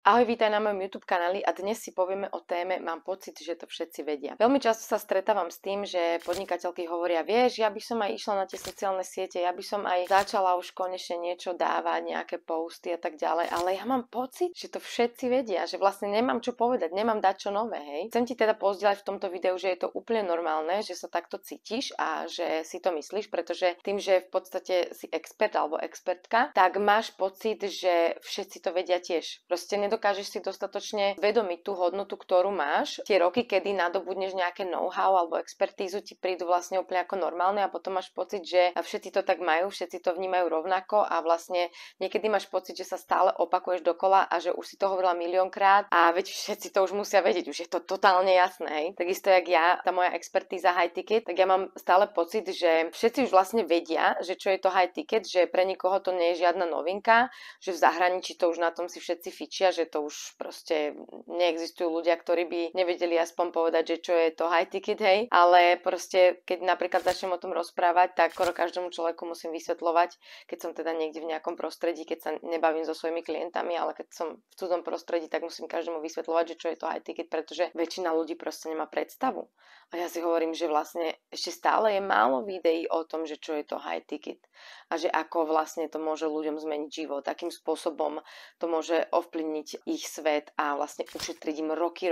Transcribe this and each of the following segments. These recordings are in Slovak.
Ahoj, vítaj na mojom YouTube kanáli a dnes si povieme o téme Mám pocit, že to všetci vedia. Veľmi často sa stretávam s tým, že podnikateľky hovoria, vieš, ja by som aj išla na tie sociálne siete, ja by som aj začala už konečne niečo dávať, nejaké posty a tak ďalej, ale ja mám pocit, že to všetci vedia, že vlastne nemám čo povedať, nemám dať čo nové, hej. Chcem ti teda pozdieľať v tomto videu, že je to úplne normálne, že sa takto cítiš a že si to myslíš, pretože tým, že v podstate si expert alebo expertka, tak máš pocit, že všetci to vedia tiež. Proste nedokážeš si dostatočne vedomiť tú hodnotu, ktorú máš. Tie roky, kedy nadobudneš nejaké know-how alebo expertízu, ti prídu vlastne úplne ako normálne a potom máš pocit, že všetci to tak majú, všetci to vnímajú rovnako a vlastne niekedy máš pocit, že sa stále opakuješ dokola a že už si to hovorila miliónkrát a veď všetci to už musia vedieť, už je to totálne jasné, hej. Takisto jak ja, tá moja expertíza high ticket, tak ja mám stále pocit, že všetci už vlastne vedia, že čo je to high ticket, že pre nikoho to nie je žiadna novinka, že v zahraničí to už na tom si všetci fičia, že to už proste neexistujú ľudia, ktorí by nevedeli aspoň povedať, že čo je to high ticket, hej, ale proste keď napríklad začnem o tom rozprávať, tak skoro každému človeku musím vysvetľovať, keď som teda niekde v nejakom prostredí, keď sa nebavím so svojimi klientami, ale keď som v cudzom prostredí, tak musím každému vysvetľovať, že čo je to high ticket, pretože väčšina ľudí proste nemá predstavu. A ja si hovorím, že vlastne ešte stále je málo videí o tom, že čo je to high ticket a že ako vlastne to môže ľuďom zmeniť život, akým spôsobom to môže ovplyvniť ich svet a vlastne ušetriť im roky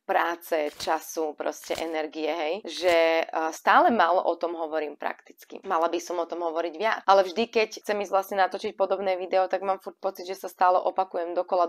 práce, času, proste energie, hej, že stále málo o tom hovorím prakticky. Mala by som o tom hovoriť viac, ale vždy, keď chcem ísť vlastne natočiť podobné video, tak mám furt pocit, že sa stále opakujem dokola.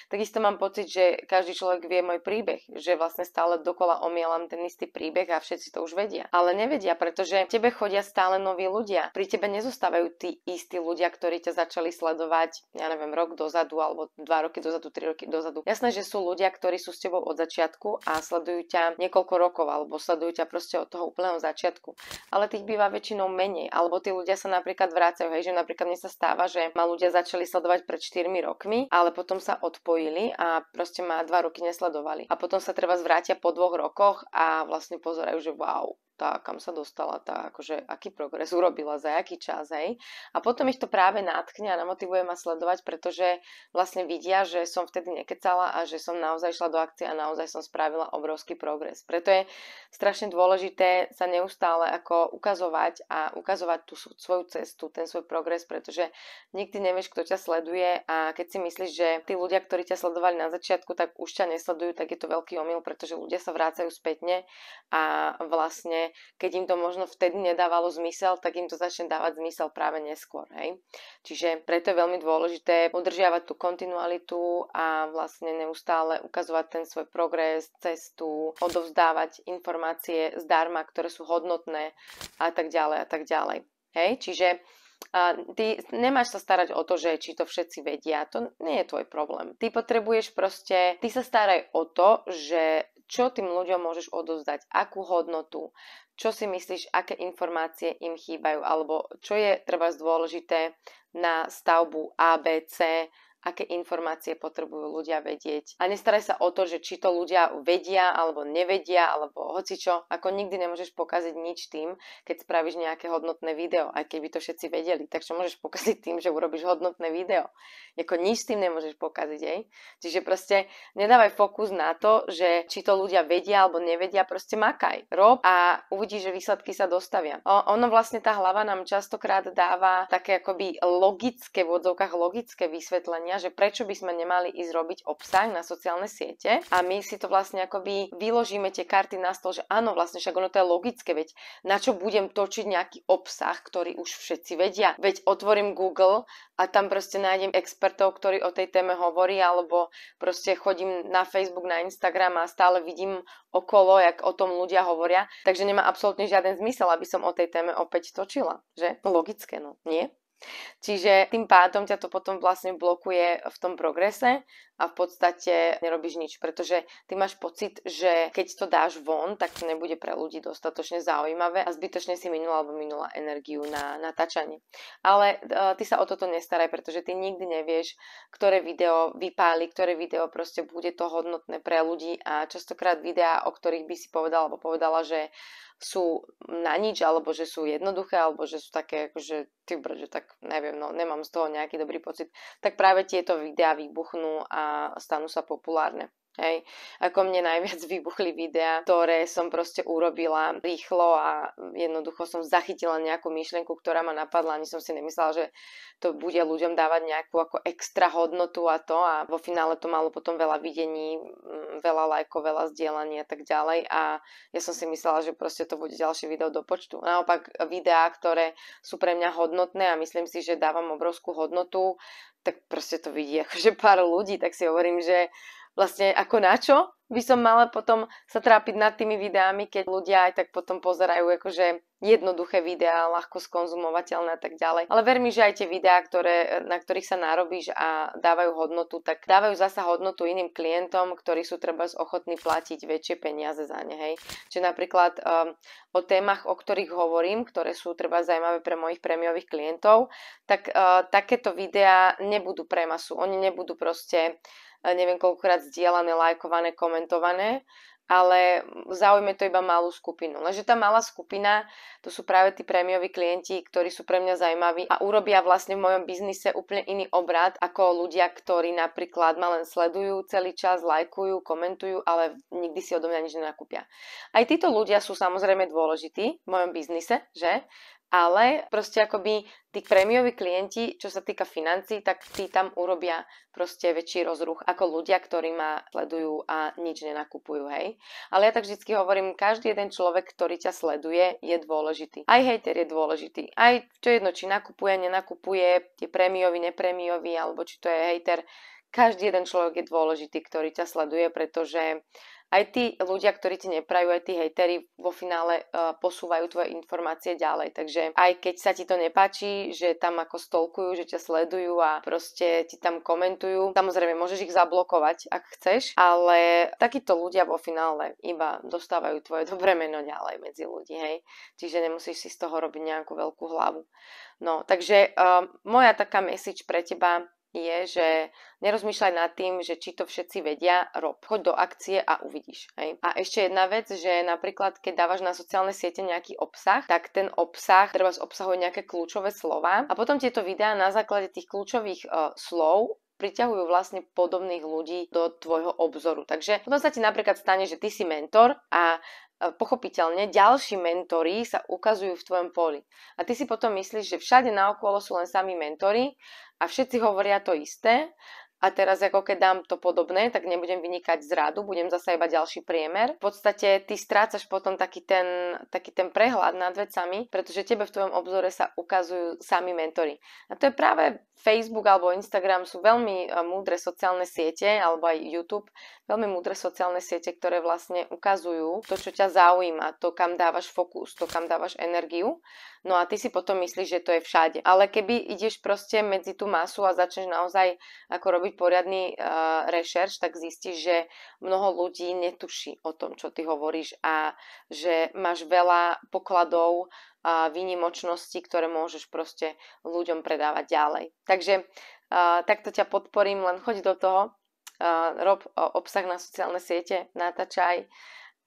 Takisto mám pocit, že každý človek vie môj príbeh, že vlastne stále dokola omielam ten istý príbeh a všetci to už vedia. Ale nevedia, pretože tebe chodia stále noví ľudia. Pri tebe nezostávajú tí istí ľudia, ktorí ťa začali sledovať, ja neviem, rok dozadu alebo 2 roky dozadu, 3 roky dozadu. Jasné, že sú ľudia, ktorí sú s tebou od začiatku a sledujú ťa niekoľko rokov alebo sledujú ťa proste od toho úplného začiatku. Ale tých býva väčšinou menej, alebo tí ľudia sa napríklad vracajú, hej, že napríklad mne sa stáva, že ma ľudia začali sledovať pred 4 rokmi, ale potom sa odpojili a proste ma 2 roky nesledovali. A potom sa treba zvrátia po 2 rokoch a vlastne pozerajú, že wow, tá kam sa dostala, tá akože aký progres urobila, za aký čas, hej. A potom ich to práve nátkne a namotivuje ma sledovať, pretože vlastne vidia, že som vtedy nekecala a že som naozaj šla do akcie a naozaj som spravila obrovský progres. Preto je strašne dôležité sa neustále ako ukazovať tú svoju cestu, ten svoj progres, pretože nikdy nevieš, kto ťa sleduje a keď si myslíš, že tí ľudia, ktorí ťa sledovali na začiatku, tak už ťa nesledujú, tak je to veľký omyl, pretože ľudia sa vracajú spätne a vlastne keď im to možno vtedy nedávalo zmysel, tak im to začne dávať zmysel práve neskôr, hej. Čiže preto je veľmi dôležité udržiavať tú kontinualitu a vlastne neustále ukazovať ten svoj progres, cestu, odovzdávať informácie zdarma, ktoré sú hodnotné a tak ďalej a tak ďalej. Hej, čiže ty nemáš sa starať o to, že či to všetci vedia, to nie je tvoj problém. Ty potrebuješ proste, ty sa staraj o to, že čo tým ľuďom môžeš odovzdať, akú hodnotu, čo si myslíš, aké informácie im chýbajú, alebo čo je treba dôležité na stavbu ABC, aké informácie potrebujú ľudia vedieť. A nestaraj sa o to, že či to ľudia vedia alebo nevedia, alebo hocičo, ako nikdy nemôžeš pokaziť nič tým, keď spravíš nejaké hodnotné video, aj keby to všetci vedeli, tak čo môžeš pokaziť tým, že urobíš hodnotné video. Ako nič s tým nemôžeš pokaziť, hej. Čiže proste nedávaj fokus na to, že či to ľudia vedia alebo nevedia, proste makaj, rob a uvidíš, že výsledky sa dostavia. Ono vlastne tá hlava nám častokrát dáva také akoby logické, v odzovkách logické vysvetlenie, že prečo by sme nemali ísť robiť obsah na sociálne siete a my si to vlastne akoby vyložíme tie karty na stôl, že áno, vlastne však ono to je logické, veď na čo budem točiť nejaký obsah, ktorý už všetci vedia. Veď otvorím Google a tam proste nájdem expertov, ktorí o tej téme hovoria, alebo proste chodím na Facebook, na Instagram a stále vidím okolo, jak o tom ľudia hovoria, takže nemá absolútne žiaden zmysel, aby som o tej téme opäť točila, že? Logické, no, nie? Čiže tým pádom ťa to potom vlastne blokuje v tom progrese a v podstate nerobíš nič, pretože ty máš pocit, že keď to dáš von, tak to nebude pre ľudí dostatočne zaujímavé a zbytočne si minula energiu na natáčanie. Ale ty sa o toto nestaraj, pretože ty nikdy nevieš, ktoré video vypáli, ktoré video proste bude to hodnotné pre ľudí a častokrát videá, o ktorých by si povedala alebo povedala, že sú na nič, alebo že sú jednoduché, alebo že sú také, akože ty brďo, tak neviem, no nemám z toho nejaký dobrý pocit, tak práve tieto videá vybuchnú a stanú sa populárne. Hej. Ako mne najviac vybuchli videá, ktoré som proste urobila rýchlo a jednoducho som zachytila nejakú myšlienku, ktorá ma napadla, ani som si nemyslela, že to bude ľuďom dávať nejakú ako extra hodnotu a to a vo finále to malo potom veľa videní, veľa lajkov, veľa zdieľaní a tak ďalej a ja som si myslela, že proste to bude ďalšie video do počtu. Naopak videá, ktoré sú pre mňa hodnotné a myslím si, že dávam obrovskú hodnotu, tak proste to vidí akože pár ľudí, tak si hovorím, že vlastne ako na čo by som mala potom sa trápiť nad tými videami, keď ľudia aj tak potom pozerajú akože jednoduché videá, ľahko skonzumovateľné a tak ďalej. Ale ver mi, že aj tie videá, na ktorých sa narobíš a dávajú hodnotu, tak dávajú zasa hodnotu iným klientom, ktorí sú treba ochotní platiť väčšie peniaze za ne, hej. Čiže napríklad o témach, o ktorých hovorím, ktoré sú treba zaujímavé pre mojich prémiových klientov, tak takéto videá nebudú pre masu. Oni nebudú proste neviem koľkokrát zdieľané, lajkované, komentované, ale zaujme to iba malú skupinu. Lenže tá malá skupina, to sú práve tí prémioví klienti, ktorí sú pre mňa zaujímaví a urobia vlastne v mojom biznise úplne iný obrad ako ľudia, ktorí napríklad ma len sledujú celý čas, lajkujú, komentujú, ale nikdy si odo mňa nič nenakúpia. Aj títo ľudia sú samozrejme dôležití v mojom biznise, že? Ale proste akoby tí prémioví klienti, čo sa týka financií, tak tí tam urobia proste väčší rozruch ako ľudia, ktorí ma sledujú a nič nenakupujú, hej. Ale ja tak vždycky hovorím, každý jeden človek, ktorý ťa sleduje, je dôležitý. Aj hejter je dôležitý. Aj čo jedno, či nakupuje, nenakupuje, je prémiový, neprémiový, alebo či to je hejter. Každý jeden človek je dôležitý, ktorý ťa sleduje, pretože aj tí ľudia, ktorí ti neprajú, aj tí hejteri vo finále posúvajú tvoje informácie ďalej. Takže aj keď sa ti to nepáči, že tam ako stolkujú, že ťa sledujú a proste ti tam komentujú, samozrejme môžeš ich zablokovať, ak chceš, ale takíto ľudia vo finále iba dostávajú tvoje dobré meno ďalej medzi ľudí, hej. Čiže nemusíš si z toho robiť nejakú veľkú hlavu. No, takže moja taká message pre teba je, že nerozmýšľaj nad tým, že či to všetci vedia, rob. Choď do akcie a uvidíš. Hej. A ešte jedna vec, že napríklad, keď dávaš na sociálne siete nejaký obsah, tak ten obsah treba obsahuje nejaké kľúčové slova a potom tieto videá na základe tých kľúčových slov priťahujú vlastne podobných ľudí do tvojho obzoru. Takže potom sa ti napríklad stane, že ty si mentor a pochopiteľne ďalší mentori sa ukazujú v tvojom poli. A ty si potom myslíš, že všade naokolo sú len sami mentori a všetci hovoria to isté. A teraz ako keď dám to podobné, tak nebudem vynikať z radu, budem zasa iba ďalší priemer. V podstate ty strácaš potom taký ten prehľad nad vecami, pretože tebe v tvojom obzore sa ukazujú sami mentori. A to je práve Facebook alebo Instagram sú veľmi múdre sociálne siete, alebo aj YouTube, veľmi múdre sociálne siete, ktoré vlastne ukazujú to, čo ťa zaujíma, to, kam dávaš fokus, to, kam dávaš energiu. No a ty si potom myslíš, že to je všade. Ale keby ideš proste medzi tú masu a začneš naozaj ako robiť poriadny rešerš, tak zistíš, že mnoho ľudí netuší o tom, čo ty hovoríš a že máš veľa pokladov a výnimočností, ktoré môžeš proste ľuďom predávať ďalej. Takže takto ťa podporím, len choď do toho, rob obsah na sociálne siete, natáčaj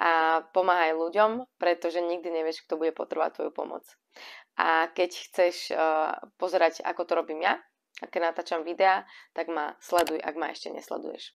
a pomáhaj ľuďom, pretože nikdy nevieš, kto bude potrebovať tvoju pomoc. A keď chceš pozerať, ako to robím ja, a keď natáčam videá, tak ma sleduj, ak ma ešte nesleduješ.